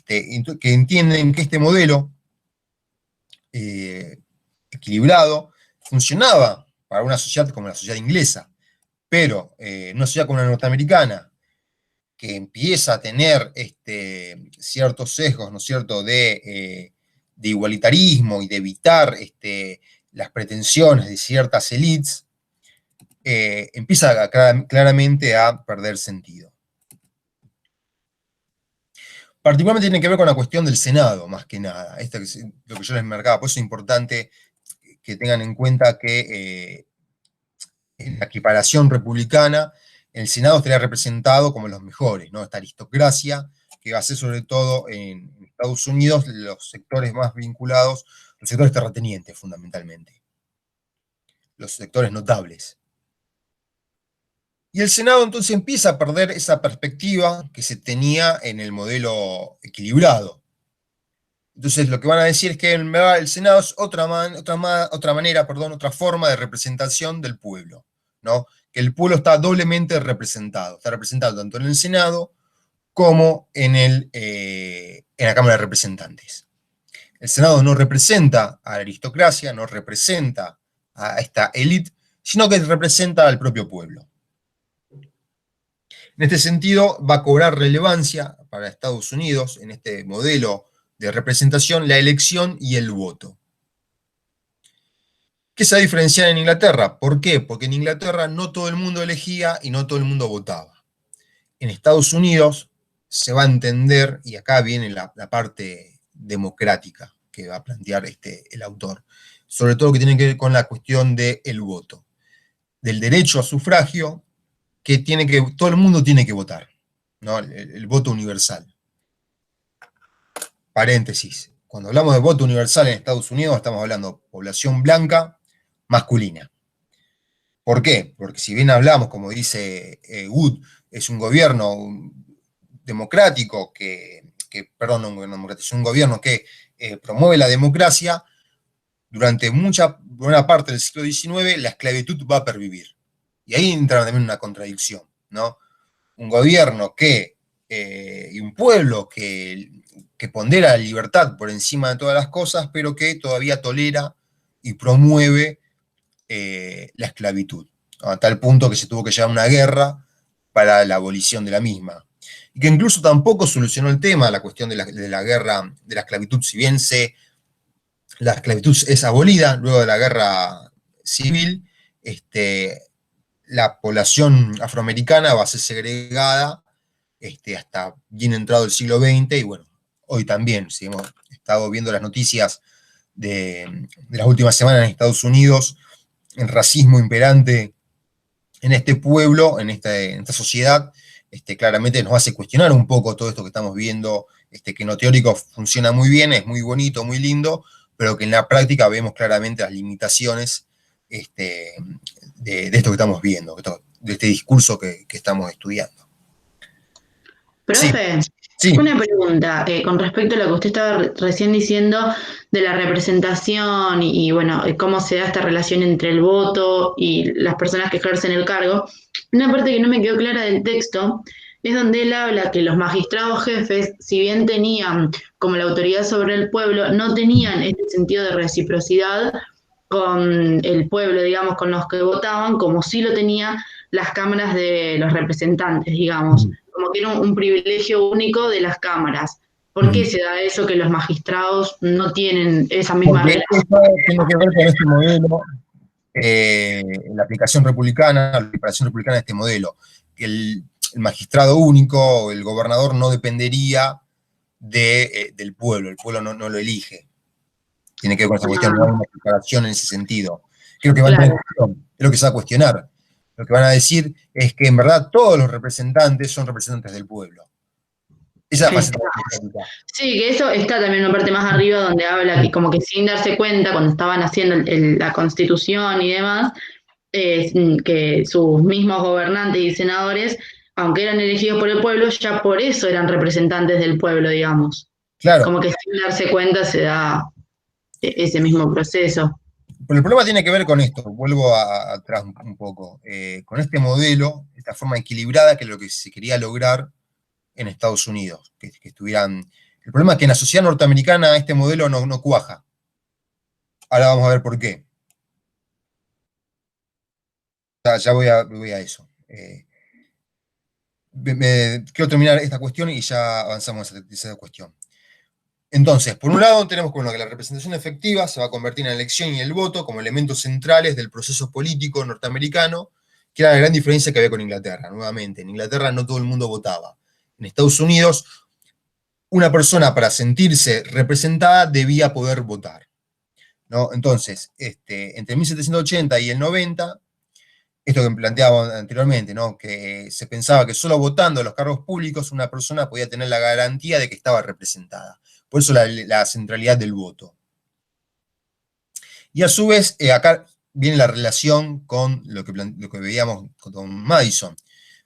que entienden que este modelo equilibrado funcionaba para una sociedad como la sociedad inglesa, pero una sociedad como la norteamericana, que empieza a tener ciertos sesgos, ¿no es cierto?, de igualitarismo y de evitar las pretensiones de ciertas élites, empieza claramente a perder sentido. Particularmente tiene que ver con la cuestión del Senado, más que nada. Esto es lo que yo les marcaba. Por eso es importante que tengan en cuenta que en la equiparación republicana, el Senado estaría representado como los mejores, ¿no? Esta aristocracia, que va a ser sobre todo en Estados Unidos los sectores más vinculados, los sectores terratenientes fundamentalmente, los sectores notables. Y el Senado entonces empieza a perder esa perspectiva que se tenía en el modelo equilibrado. Entonces lo que van a decir es que el Senado es otra forma de representación del pueblo, ¿no? Que el pueblo está doblemente representado. Está representado tanto en el Senado como en la Cámara de Representantes. El Senado no representa a la aristocracia, no representa a esta élite, sino que representa al propio pueblo. En este sentido, va a cobrar relevancia para Estados Unidos, en este modelo de representación, la elección y el voto. ¿Qué se va a diferenciar en Inglaterra? ¿Por qué? Porque en Inglaterra no todo el mundo elegía y no todo el mundo votaba. En Estados Unidos se va a entender, y acá viene la parte democrática que va a plantear el autor, sobre todo que tiene que ver con la cuestión del voto, del derecho a sufragio, que todo el mundo tiene que votar, ¿no? El voto universal. Paréntesis, cuando hablamos de voto universal en Estados Unidos estamos hablando de población blanca masculina. ¿Por qué? Porque si bien hablamos, como dice Wood, es un gobierno democrático perdón, no un gobierno democrático, es un gobierno que promueve la democracia, durante buena parte del siglo XIX la esclavitud va a pervivir. Y ahí entra también una contradicción, ¿no? Un gobierno y un pueblo que pondera la libertad por encima de todas las cosas, pero que todavía tolera y promueve la esclavitud, a tal punto que se tuvo que llevar una guerra para la abolición de la misma. Y que incluso tampoco solucionó el tema, la cuestión de la guerra de la esclavitud, si bien la esclavitud es abolida luego de la guerra civil, la población afroamericana va a ser segregada hasta bien entrado el siglo XX, y bueno, hoy también, si hemos estado viendo las noticias de las últimas semanas en Estados Unidos, el racismo imperante en este pueblo, en esta sociedad, claramente nos hace cuestionar un poco todo esto que estamos viendo, que en lo teórico funciona muy bien, es muy bonito, muy lindo, pero que en la práctica vemos claramente las limitaciones de esto que estamos viendo, de este discurso que estamos estudiando. Sí, Profe, sí. una pregunta con respecto a lo que usted estaba recién diciendo de la representación y, bueno, cómo se da esta relación entre el voto y las personas que ejercen el cargo. Una parte que no me quedó clara del texto es donde él habla que los magistrados jefes, si bien tenían como la autoridad sobre el pueblo, no tenían este sentido de reciprocidad con el pueblo, digamos, con los que votaban, como sí lo tenía las cámaras de los representantes, digamos, como que era un privilegio único de las cámaras. ¿Por qué se da eso que los magistrados no tienen esa misma Porque relación? esto tiene que ver con este modelo, la aplicación republicana de este modelo, que el magistrado único, el gobernador, no dependería del pueblo, el pueblo no lo elige. Tiene que ver con esa cuestión, no hay una preparación en ese sentido. Creo que va a entrar en cuestión, es lo que se va a cuestionar. Lo que van a decir es que en verdad todos los representantes son representantes del pueblo. Esa es la faceta democrática. Sí, que eso está también en una parte más arriba donde habla que como que sin darse cuenta cuando estaban haciendo la constitución y demás, que sus mismos gobernantes y senadores, aunque eran elegidos por el pueblo, ya por eso eran representantes del pueblo, digamos. Claro, Como que sin darse cuenta se da ese mismo proceso. pero el problema tiene que ver con esto, vuelvo atrás un poco, con este modelo, esta forma equilibrada que es lo que se quería lograr en Estados Unidos, que estuvieran... El problema es que en la sociedad norteamericana este modelo no cuaja. Ahora vamos a ver por qué. Ya voy a eso. Quiero terminar esta cuestión y ya avanzamos a esa cuestión. Entonces, por un lado tenemos que la representación efectiva se va a convertir en la elección y el voto como elementos centrales del proceso político norteamericano, que era la gran diferencia que había con Inglaterra, nuevamente. En Inglaterra no todo el mundo votaba. En Estados Unidos, una persona para sentirse representada debía poder votar, ¿no? Entonces, entre 1780 y el 90, esto que planteaba anteriormente, ¿no? Que se pensaba que solo votando a los cargos públicos una persona podía tener la garantía de que estaba representada. Por eso la centralidad del voto. Y a su vez, acá viene la relación con lo que veíamos con Madison.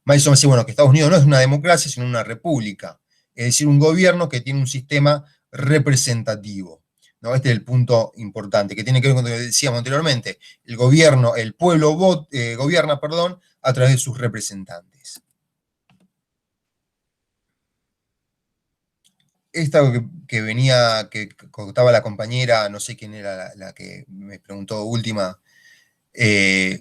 Madison decía, bueno, que Estados Unidos no es una democracia, sino una república. Es decir, un gobierno que tiene un sistema representativo, ¿no? Este es el punto importante, que tiene que ver con lo que decíamos anteriormente. El gobierno, el pueblo gobierna, a través de sus representantes. Esta que contaba la compañera, no sé quién era la que me preguntó última, de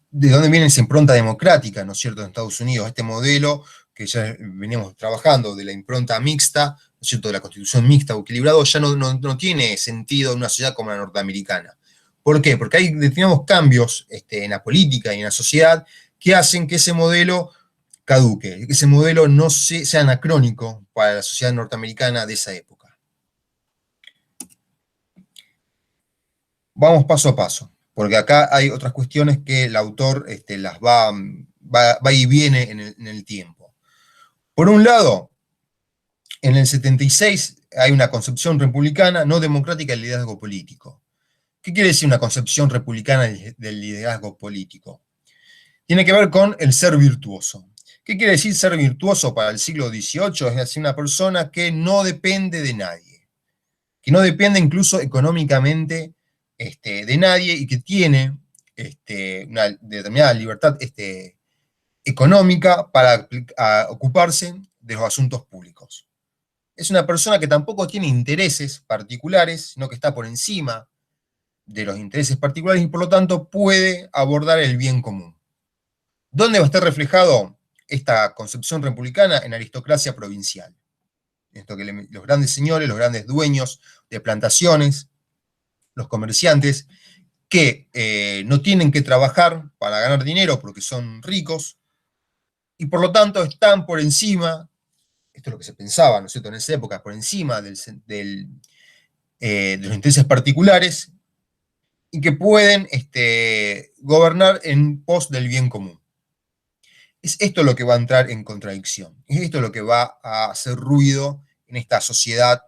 dónde viene esa impronta democrática, ¿no es cierto?, en Estados Unidos, este modelo que ya veníamos trabajando de la impronta mixta, ¿no es cierto?, de la constitución mixta o equilibrado, ya no tiene sentido en una sociedad como la norteamericana. ¿Por qué? Porque hay determinados cambios en la política y en la sociedad que hacen que ese modelo caduque, que ese modelo no sea anacrónico para la sociedad norteamericana de esa época. Vamos paso a paso, porque acá hay otras cuestiones que el autor las va y viene en el tiempo. Por un lado, en el 76 hay una concepción republicana no democrática del liderazgo político. ¿Qué quiere decir una concepción republicana del liderazgo político? Tiene que ver con el ser virtuoso. ¿Qué quiere decir ser virtuoso para el siglo XVIII? Es decir, una persona que no depende de nadie, que no depende incluso económicamente de nadie y que tiene una determinada libertad económica para ocuparse de los asuntos públicos. Es una persona que tampoco tiene intereses particulares, sino que está por encima de los intereses particulares y por lo tanto puede abordar el bien común. ¿Dónde va a estar reflejado esta concepción republicana? En la aristocracia provincial. Esto que los grandes señores, los grandes dueños de plantaciones, los comerciantes, que no tienen que trabajar para ganar dinero porque son ricos, y por lo tanto están por encima, esto es lo que se pensaba, ¿no es cierto?, en esa época, por encima de los intereses particulares, y que pueden gobernar en pos del bien común. Es esto lo que va a entrar en contradicción, es esto lo que va a hacer ruido en esta sociedad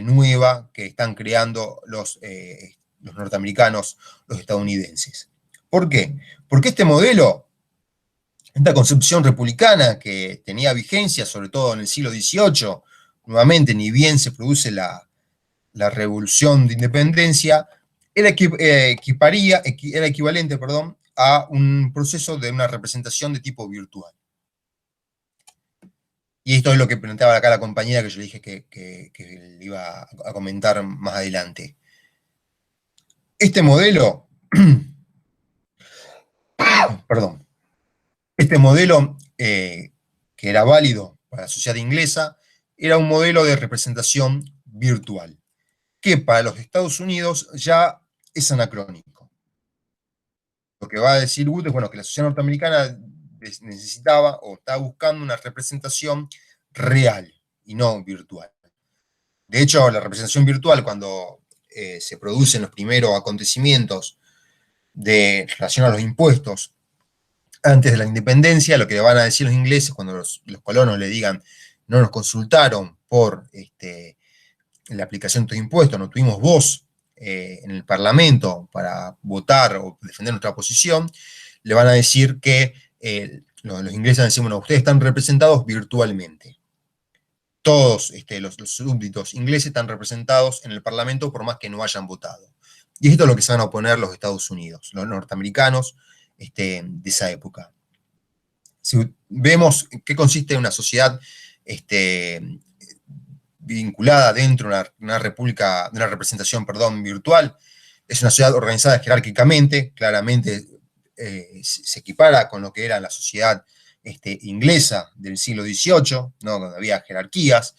nueva que están creando los norteamericanos, los estadounidenses. ¿Por qué? Porque este modelo, esta concepción republicana que tenía vigencia sobre todo en el siglo XVIII, nuevamente ni bien se produce la revolución de independencia, era equivalente, perdón, a un proceso de una representación de tipo virtual. Y esto es lo que planteaba acá la compañera que yo le dije que le iba a comentar más adelante. Este modelo, perdón, este modelo que era válido para la sociedad inglesa, era un modelo de representación virtual, que para los Estados Unidos ya es anacrónico. Lo que va a decir Wood es, bueno, que la sociedad norteamericana necesitaba o estaba buscando una representación real y no virtual. De hecho, la representación virtual, cuando se producen los primeros acontecimientos relacionados a los impuestos antes de la independencia, lo que le van a decir los ingleses cuando los colonos le digan no nos consultaron por la aplicación de estos impuestos, no tuvimos voz en el Parlamento para votar o defender nuestra posición, le van a decir que los ingleses van a decir, bueno, ustedes están representados virtualmente. Todos los súbditos ingleses están representados en el Parlamento por más que no hayan votado. Y esto es lo que se van a oponer los Estados Unidos, los norteamericanos de esa época. Si vemos en qué consiste una sociedad vinculada dentro de una república, de una representación, perdón, virtual, es una sociedad organizada jerárquicamente, claramente se equipara con lo que era la sociedad inglesa del siglo XVIII, ¿no?, donde había jerarquías,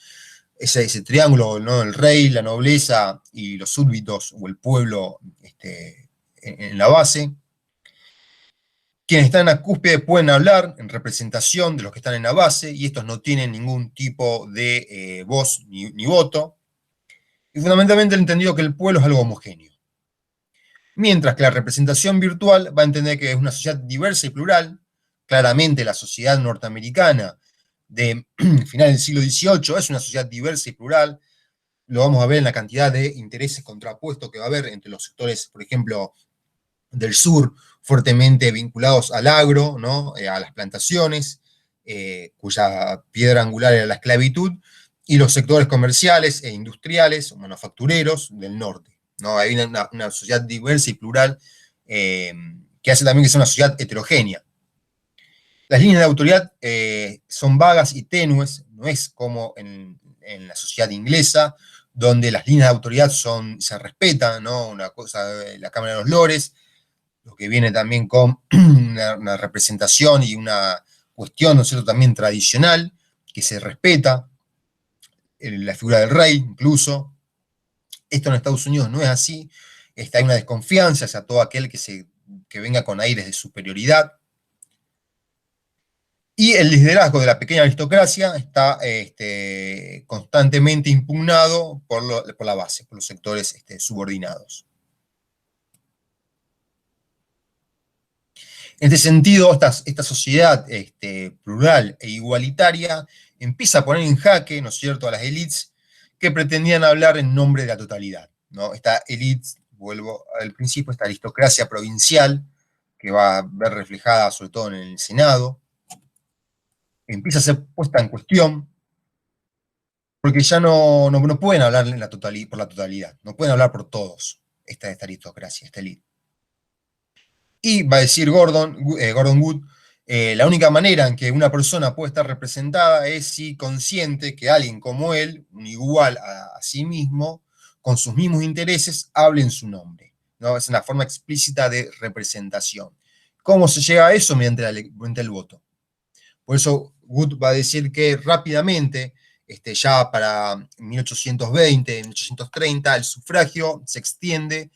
ese triángulo, ¿no?, el rey, la nobleza y los súbditos o el pueblo en la base. Quienes están en la cúspide pueden hablar en representación de los que están en la base, y estos no tienen ningún tipo de voz ni voto, y fundamentalmente el entendido que el pueblo es algo homogéneo. Mientras que la representación virtual va a entender que es una sociedad diversa y plural. Claramente la sociedad norteamericana de finales del siglo XVIII es una sociedad diversa y plural. Lo vamos a ver en la cantidad de intereses contrapuestos que va a haber entre los sectores, por ejemplo, del sur, fuertemente vinculados al agro, ¿no?, a las plantaciones, cuya piedra angular era la esclavitud, y los sectores comerciales e industriales, o manufactureros, del norte, ¿no? Hay una sociedad diversa y plural que hace también que sea una sociedad heterogénea. Las líneas de autoridad son vagas y tenues, no es como en la sociedad inglesa, donde las líneas de autoridad se respetan, ¿no? Una cosa, la Cámara de los Lores, lo que viene también con una representación y una cuestión, ¿no es cierto?, también tradicional, que se respeta, la figura del rey incluso. Esto en Estados Unidos no es así, hay una desconfianza hacia todo aquel que venga con aires de superioridad. Y el liderazgo de la pequeña aristocracia está constantemente impugnado por la base, por los sectores subordinados. En este sentido, esta sociedad plural e igualitaria empieza a poner en jaque, ¿no es cierto?, a las élites que pretendían hablar en nombre de la totalidad, ¿no? Esta élite, vuelvo al principio, esta aristocracia provincial, que va a ver reflejada sobre todo en el Senado, empieza a ser puesta en cuestión, porque ya no pueden hablar por la totalidad, no pueden hablar por todos, esta aristocracia, esta élite. Y va a decir Gordon Wood, la única manera en que una persona puede estar representada es si consciente que alguien como él, un igual a sí mismo, con sus mismos intereses, hable en su nombre, ¿no? Es una forma explícita de representación. ¿Cómo se llega a eso? Mediante el voto. Por eso Wood va a decir que rápidamente, ya para 1820, 1830, el sufragio se extiende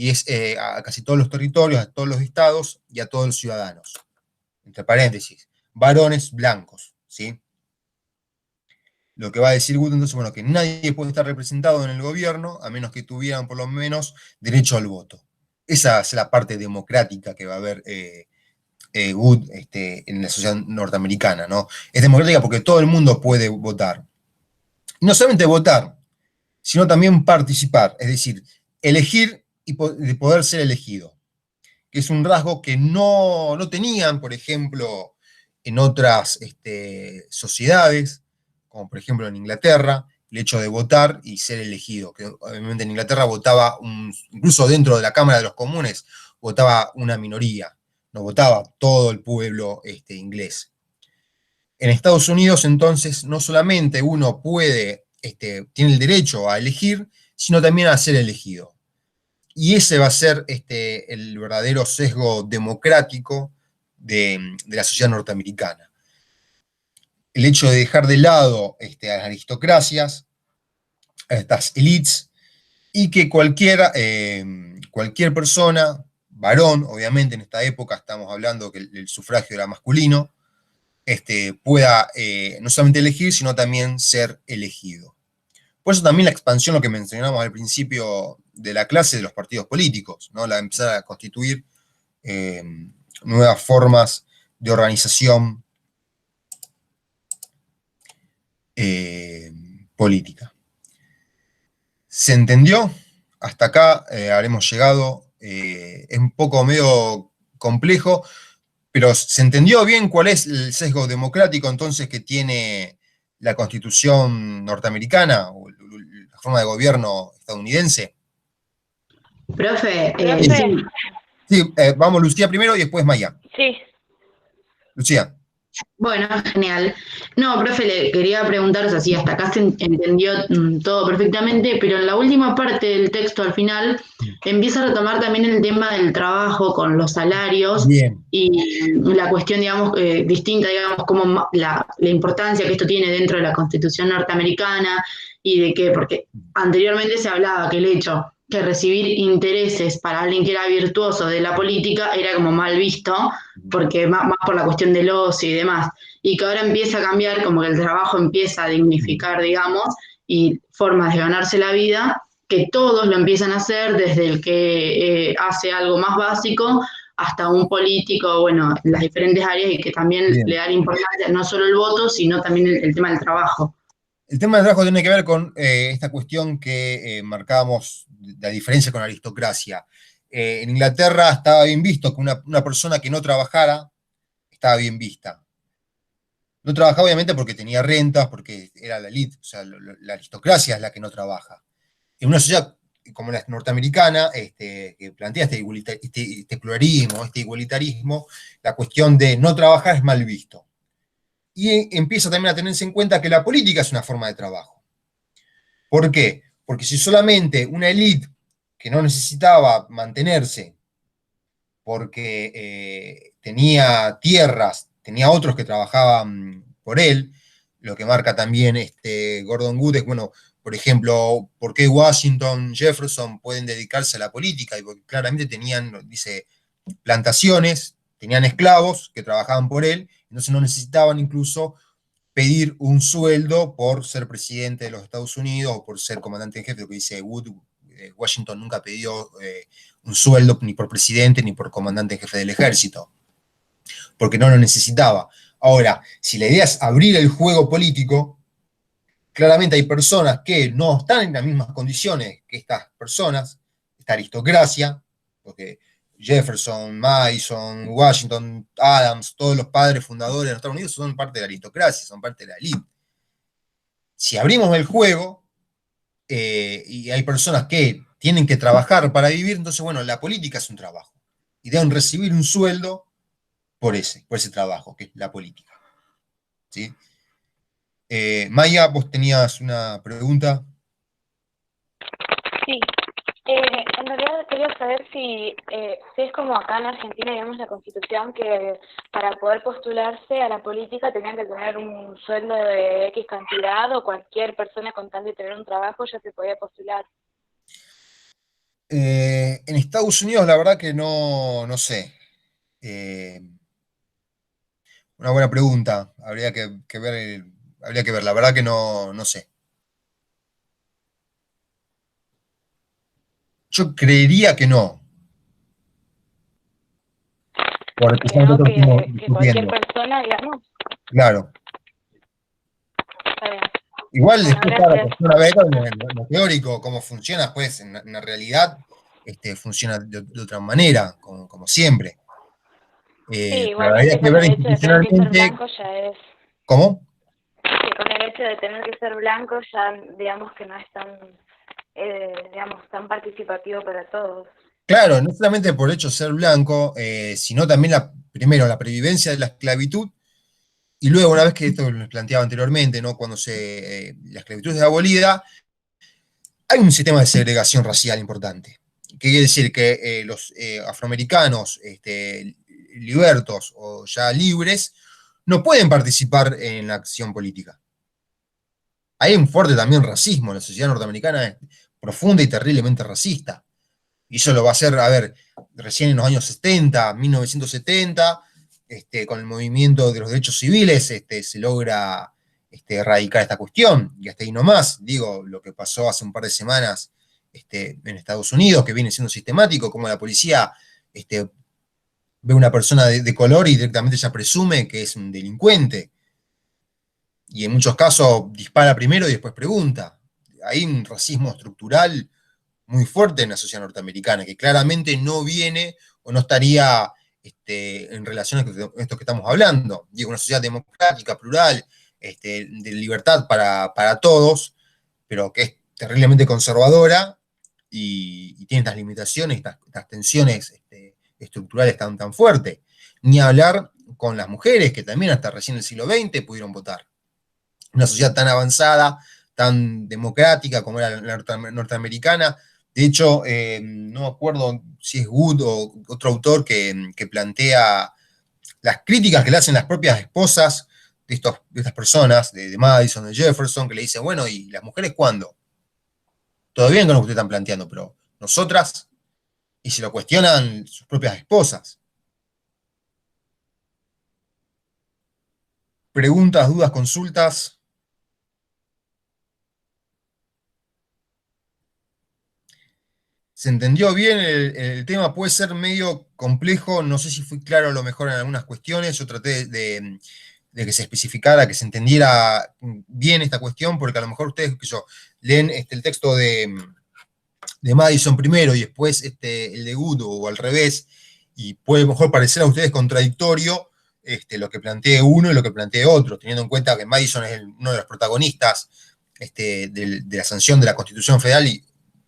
y es a casi todos los territorios, a todos los estados y a todos los ciudadanos. Entre paréntesis, varones blancos, ¿sí? Lo que va a decir Wood, entonces, bueno, que nadie puede estar representado en el gobierno a menos que tuvieran por lo menos derecho al voto. Esa es la parte democrática que va a haber Wood en la sociedad norteamericana, ¿no? Es democrática porque todo el mundo puede votar. Y no solamente votar, sino también participar, es decir, elegir y poder ser elegido, que es un rasgo que no tenían, por ejemplo, en otras sociedades, como por ejemplo en Inglaterra, el hecho de votar y ser elegido, que obviamente en Inglaterra votaba, incluso dentro de la Cámara de los Comunes, votaba una minoría, no votaba todo el pueblo inglés. En Estados Unidos, entonces, no solamente uno tiene el derecho a elegir, sino también a ser elegido. Y ese va a ser el verdadero sesgo democrático de la sociedad norteamericana. El hecho de dejar de lado a las aristocracias, a estas elites, y que cualquier persona, varón, obviamente en esta época estamos hablando que el sufragio era masculino, pueda no solamente elegir, sino también ser elegido. Por eso también la expansión, lo que mencionamos al principio de la clase, de los partidos políticos, ¿no? Empezar a constituir nuevas formas de organización política. ¿Se entendió? Hasta acá habremos llegado. Es un poco medio complejo, pero ¿se entendió bien cuál es el sesgo democrático entonces que tiene la Constitución norteamericana o la forma de gobierno estadounidense? Profe, Profe, Sí, vamos Lucía primero y después Maya. sí. Lucía. bueno, genial. No, profe, le quería preguntar, o sea, si hasta acá se entendió todo perfectamente, pero en la última parte del texto, al final, empieza a retomar también el tema del trabajo con los salarios Bien. y la cuestión, digamos, distinta, digamos, como la importancia que esto tiene dentro de la Constitución norteamericana y de que, porque anteriormente se hablaba que el hecho que recibir intereses para alguien que era virtuoso de la política era como mal visto, porque más por la cuestión del ocio y demás, y que ahora empieza a cambiar, como que el trabajo empieza a dignificar, digamos, y formas de ganarse la vida, que todos lo empiezan a hacer, desde el que hace algo más básico hasta un político, bueno, en las diferentes áreas, y que también Bien. le da importancia no solo el voto, sino también el tema del trabajo. El tema del trabajo tiene que ver con esta cuestión que marcábamos, la diferencia con la aristocracia. En Inglaterra estaba bien visto que una persona que no trabajara estaba bien vista. No trabajaba obviamente porque tenía rentas, porque era la elite, o sea, la aristocracia es la que no trabaja. En una sociedad como la norteamericana, que plantea este pluralismo, este igualitarismo, la cuestión de no trabajar es mal visto. Y empieza también a tenerse en cuenta que la política es una forma de trabajo. ¿Por qué? Porque si solamente una élite que no necesitaba mantenerse porque tenía tierras, tenía otros que trabajaban por él, lo que marca también Gordon Wood es, bueno, por ejemplo, por qué Washington, Jefferson pueden dedicarse a la política, y porque claramente tenían, dice, plantaciones, tenían esclavos que trabajaban por él, entonces no necesitaban incluso pedir un sueldo por ser presidente de los Estados Unidos o por ser comandante en jefe, lo que dice Wood. Washington nunca pidió un sueldo ni por presidente ni por comandante en jefe del ejército, porque no lo necesitaba. Ahora, si la idea es abrir el juego político, claramente hay personas que no están en las mismas condiciones que estas personas, esta aristocracia, porque Jefferson, Madison, Washington, Adams, todos los padres fundadores de los Estados Unidos son parte de la aristocracia, son parte de la élite. Si abrimos el juego y hay personas que tienen que trabajar para vivir, entonces, bueno, la política es un trabajo. Y deben recibir un sueldo por ese trabajo, que es la política. ¿Sí? Maya, vos tenías una pregunta. Sí. En realidad quería saber si es como acá en Argentina, digamos, la Constitución, que para poder postularse a la política tenían que tener un sueldo de X cantidad, o cualquier persona con tal de tener un trabajo ya se podía postular. En Estados Unidos, la verdad que no sé. Eh, una buena pregunta. Habría que ver. La verdad que no sé. Yo creería que no. Por Que justamente no, esto que estamos que cualquier discutiendo. persona, digamos. Claro. Está bien. Igual Bueno, después cada gracias. persona ve lo teórico, cómo funciona, pues en la realidad funciona de otra manera, como siempre. Sí, Pero habría igualmente que con ver el hecho de tener que ser institucionalmente blanco ya es, cómo. que con el hecho de tener que ser blanco ya digamos que no es tan, digamos, tan participativo para todos. Claro, no solamente por el hecho de ser blanco, sino también primero la previvencia de la esclavitud, y luego, una vez que esto lo planteaba anteriormente, ¿no? Cuando la esclavitud es abolida, hay un sistema de segregación racial importante. Que quiere decir que los afroamericanos libertos o ya libres no pueden participar en la acción política. Hay un fuerte también racismo, la sociedad norteamericana es profunda y terriblemente racista. Y eso lo va a hacer, a ver, recién en los años 70, 1970, con el movimiento de los derechos civiles, se logra erradicar esta cuestión. Y hasta ahí nomás, digo, lo que pasó hace un par de semanas en Estados Unidos, que viene siendo sistemático, como la policía ve una persona de color y directamente ya presume que es un delincuente. Y en muchos casos dispara primero y después pregunta. Hay un racismo estructural muy fuerte en la sociedad norteamericana, que claramente no viene o no estaría en relación con esto que estamos hablando. Digo, una sociedad democrática, plural, de libertad para todos, pero que es terriblemente conservadora y tiene estas limitaciones, estas tensiones estructurales tan fuertes. Ni hablar con las mujeres, que también hasta recién en el siglo XX pudieron votar. Una sociedad tan avanzada, tan democrática como era la norteamericana. De hecho, no me acuerdo si es Wood o otro autor que plantea las críticas que le hacen las propias esposas de estas personas, de Madison, de Jefferson, que le dicen, bueno, ¿y las mujeres cuándo? Todo bien con lo que ustedes están planteando, pero nosotras, y se lo cuestionan sus propias esposas. Preguntas, dudas, consultas. ¿Se entendió bien el tema? Puede ser medio complejo, no sé si fui claro a lo mejor en algunas cuestiones, yo traté de que se especificara, que se entendiera bien esta cuestión, porque a lo mejor ustedes que yo, leen el texto de Madison primero y después el de Good o al revés, y puede mejor parecer a ustedes contradictorio lo que plantee uno y lo que plantee otro, teniendo en cuenta que Madison es uno de los protagonistas de la sanción de la Constitución Federal y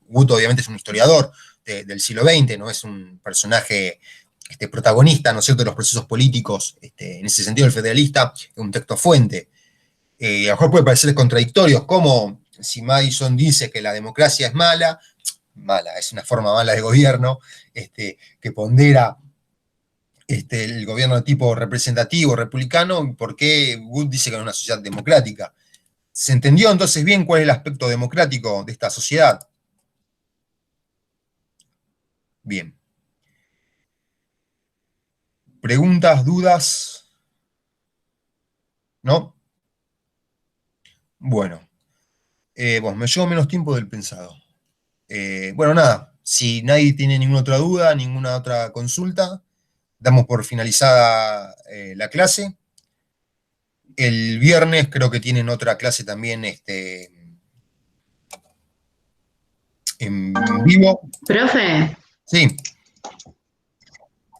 Wood obviamente es un historiador del siglo XX, no es un personaje protagonista, ¿no es cierto?, de los procesos políticos, en ese sentido el federalista es un texto fuente. A lo mejor puede parecer contradictorio, como si Madison dice que la democracia es mala, es una forma mala de gobierno, que pondera el gobierno de tipo representativo, republicano, ¿por qué Wood dice que es una sociedad democrática? ¿Se entendió entonces bien cuál es el aspecto democrático de esta sociedad? Bien. ¿Preguntas, dudas? ¿No? Bueno, me llevo menos tiempo del pensado. Bueno, nada, si nadie tiene ninguna otra duda, ninguna otra consulta, damos por finalizada la clase. El viernes creo que tienen otra clase también en vivo. Profe, Sí.